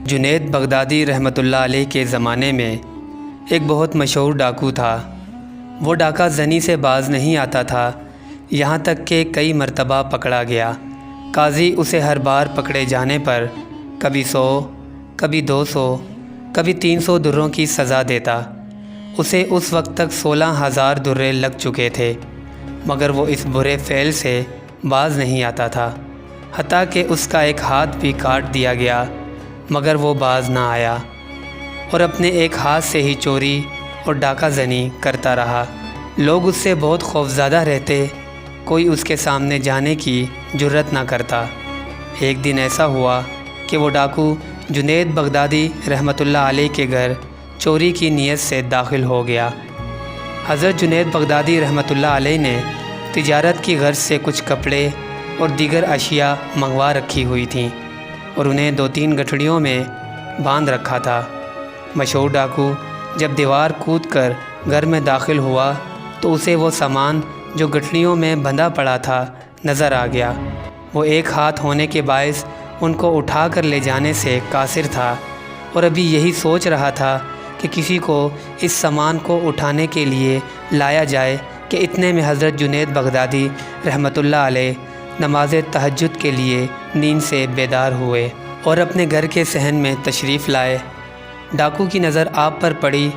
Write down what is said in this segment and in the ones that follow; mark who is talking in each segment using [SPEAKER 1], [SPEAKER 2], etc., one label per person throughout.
[SPEAKER 1] جنید بغدادی رحمۃ اللہ علیہ کے زمانے میں ایک بہت مشہور ڈاکو تھا۔ وہ ڈاکہ زنی سے باز نہیں آتا تھا، یہاں تک کہ کئی مرتبہ پکڑا گیا۔ قاضی اسے ہر بار پکڑے جانے پر کبھی 100، کبھی 200، کبھی 300 دروں کی سزا دیتا۔ اسے اس وقت تک 16,000 درے لگ چکے تھے، مگر وہ اس برے فعل سے باز نہیں آتا تھا۔ حتیٰ کہ اس کا ایک ہاتھ بھی کاٹ دیا گیا، مگر وہ باز نہ آیا اور اپنے ایک ہاتھ سے ہی چوری اور ڈاکہ زنی کرتا رہا۔ لوگ اس سے بہت خوفزدہ رہتے، کوئی اس کے سامنے جانے کی جرت نہ کرتا۔ ایک دن ایسا ہوا کہ وہ ڈاکو جنید بغدادی رحمۃ اللہ علیہ کے گھر چوری کی نیت سے داخل ہو گیا۔ حضرت جنید بغدادی رحمۃ اللہ علیہ نے تجارت کی غرض سے کچھ کپڑے اور دیگر اشیاء منگوا رکھی ہوئی تھیں اور انہیں 2-3 گٹھڑیوں میں باندھ رکھا تھا۔ مشہور ڈاکو جب دیوار کود کر گھر میں داخل ہوا تو اسے وہ سامان جو گٹھڑیوں میں بندھا پڑا تھا نظر آ گیا۔ وہ ایک ہاتھ ہونے کے باعث ان کو اٹھا کر لے جانے سے قاصر تھا اور ابھی یہی سوچ رہا تھا کہ کسی کو اس سامان کو اٹھانے کے لیے لایا جائے کہ اتنے میں حضرت جنید بغدادی رحمۃ اللہ علیہ نماز تہجد کے لیے نیند سے بیدار ہوئے اور اپنے گھر کے صحن میں تشریف لائے۔ ڈاکو کی نظر آپ پر پڑی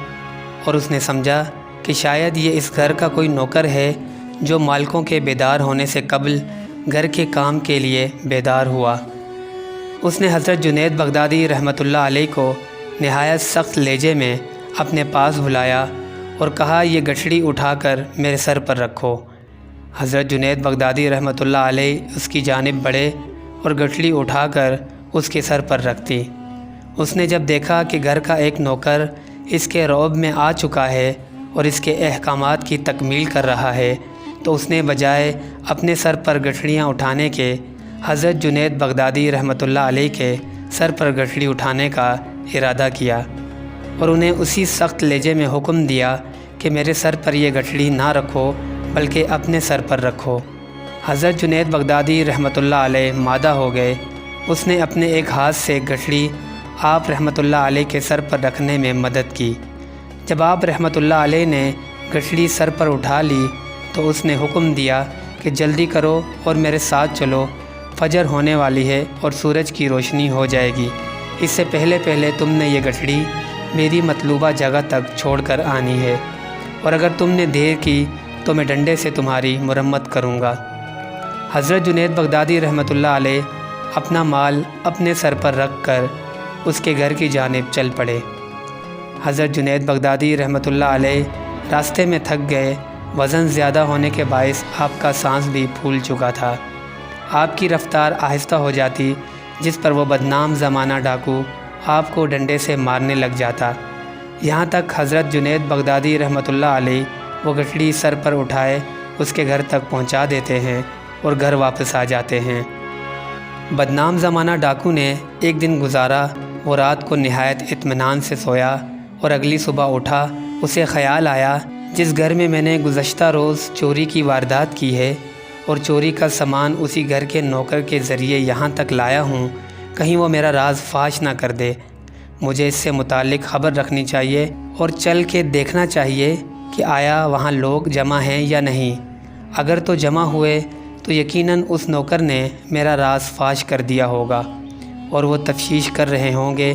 [SPEAKER 1] اور اس نے سمجھا کہ شاید یہ اس گھر کا کوئی نوکر ہے جو مالکوں کے بیدار ہونے سے قبل گھر کے کام کے لیے بیدار ہوا۔ اس نے حضرت جنید بغدادی رحمۃ اللہ علیہ کو نہایت سخت لہجے میں اپنے پاس بلایا اور کہا، یہ گٹھڑی اٹھا کر میرے سر پر رکھو۔ حضرت جنید بغدادی رحمۃ اللہ علیہ اس کی جانب بڑھے اور گٹھڑی اٹھا کر اس کے سر پر رکھ دی۔ اس نے جب دیکھا کہ گھر کا ایک نوکر اس کے رعب میں آ چکا ہے اور اس کے احکامات کی تکمیل کر رہا ہے تو اس نے بجائے اپنے سر پر گٹھڑیاں اٹھانے کے حضرت جنید بغدادی رحمۃ اللہ علیہ کے سر پر گٹھڑی اٹھانے کا ارادہ کیا اور انہیں اسی سخت لہجے میں حکم دیا کہ میرے سر پر یہ گٹھڑی نہ رکھو بلکہ اپنے سر پر رکھو۔ حضرت جنید بغدادی رحمۃ اللہ علیہ مادہ ہو گئے۔ اس نے اپنے ایک ہاتھ سے گٹھڑی آپ رحمۃ اللہ علیہ کے سر پر رکھنے میں مدد کی۔ جب آپ رحمۃ اللہ علیہ نے گٹھڑی سر پر اٹھا لی تو اس نے حکم دیا کہ جلدی کرو اور میرے ساتھ چلو، فجر ہونے والی ہے اور سورج کی روشنی ہو جائے گی۔ اس سے پہلے تم نے یہ گٹھڑی میری مطلوبہ جگہ تک چھوڑ کر آنی ہے، اور اگر تم نے دیر کی تو میں ڈنڈے سے تمہاری مرمت کروں گا۔ حضرت جنید بغدادی رحمۃ اللہ علیہ اپنا مال اپنے سر پر رکھ کر اس کے گھر کی جانب چل پڑے۔ حضرت جنید بغدادی رحمۃ اللہ علیہ راستے میں تھک گئے، وزن زیادہ ہونے کے باعث آپ کا سانس بھی پھول چکا تھا۔ آپ کی رفتار آہستہ ہو جاتی، جس پر وہ بدنام زمانہ ڈاکو آپ کو ڈنڈے سے مارنے لگ جاتا۔ یہاں تک حضرت جنید بغدادی رحمۃ اللہ علیہ وہ گٹھڑی سر پر اٹھائے اس کے گھر تک پہنچا دیتے ہیں اور گھر واپس آ جاتے ہیں۔ بدنام زمانہ ڈاکو نے ایک دن گزارا، وہ رات کو نہایت اطمینان سے سویا اور اگلی صبح اٹھا۔ اسے خیال آیا، جس گھر میں میں نے گزشتہ روز چوری کی واردات کی ہے اور چوری کا سامان اسی گھر کے نوکر کے ذریعے یہاں تک لایا ہوں، کہیں وہ میرا راز فاش نہ کر دے۔ مجھے اس سے متعلق خبر رکھنی چاہیے اور چل کے دیکھنا چاہیے کہ آیا وہاں لوگ جمع ہیں یا نہیں۔ اگر تو جمع ہوئے تو یقیناً اس نوکر نے میرا راز فاش کر دیا ہوگا اور وہ تفتیش کر رہے ہوں گے۔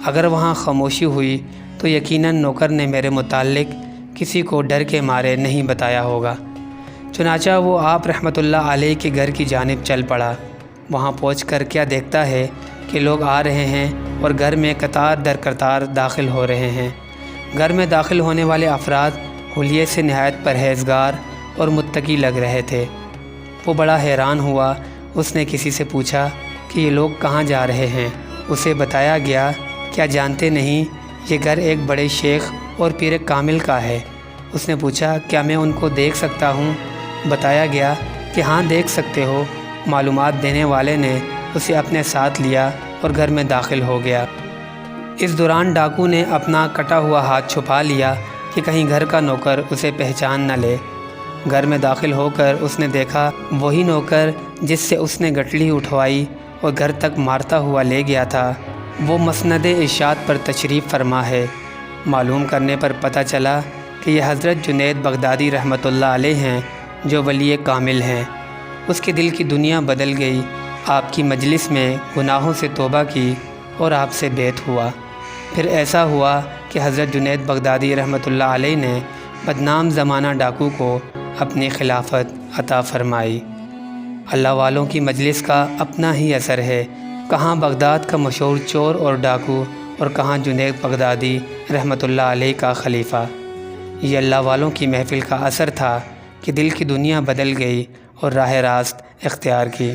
[SPEAKER 1] اگر وہاں خاموشی ہوئی تو یقیناً نوکر نے میرے متعلق کسی کو ڈر کے مارے نہیں بتایا ہوگا۔ چنانچہ وہ آپ رحمۃ اللہ علیہ کے گھر کی جانب چل پڑا۔ وہاں پہنچ کر کیا دیکھتا ہے کہ لوگ آ رہے ہیں اور گھر میں قطار در قطار داخل ہو رہے ہیں۔ گھر میں داخل ہونے والے افراد حلیے سے نہایت پرہیزگار اور متقی لگ رہے تھے۔ وہ بڑا حیران ہوا۔ اس نے کسی سے پوچھا کہ یہ لوگ کہاں جا رہے ہیں۔ اسے بتایا گیا، کیا جانتے نہیں یہ گھر ایک بڑے شیخ اور پیر کامل کا ہے۔ اس نے پوچھا، کیا میں ان کو دیکھ سکتا ہوں؟ بتایا گیا کہ ہاں دیکھ سکتے ہو۔ معلومات دینے والے نے اسے اپنے ساتھ لیا اور گھر میں داخل ہو گیا۔ اس دوران ڈاکو نے اپنا کٹا ہوا ہاتھ چھپا لیا کہ کہیں گھر کا نوکر اسے پہچان نہ لے۔ گھر میں داخل ہو کر اس نے دیکھا وہی نوکر جس سے اس نے گٹھڑی اٹھوائی اور گھر تک مارتا ہوا لے گیا تھا، وہ مسند ارشاد پر تشریف فرما ہے۔ معلوم کرنے پر پتہ چلا کہ یہ حضرت جنید بغدادی رحمۃ اللہ علیہ ہیں جو ولی کامل ہیں۔ اس کے دل کی دنیا بدل گئی، آپ کی مجلس میں گناہوں سے توبہ کی اور آپ سے بیعت ہوا۔ پھر ایسا ہوا کہ حضرت جنید بغدادی رحمۃ اللہ علیہ نے بدنام زمانہ ڈاکو کو اپنی خلافت عطا فرمائی۔ اللہ والوں کی مجلس کا اپنا ہی اثر ہے، کہاں بغداد کا مشہور چور اور ڈاکو اور کہاں جنید بغدادی رحمۃ اللہ علیہ کا خلیفہ۔ یہ اللہ والوں کی محفل کا اثر تھا کہ دل کی دنیا بدل گئی اور راہ راست اختیار کی۔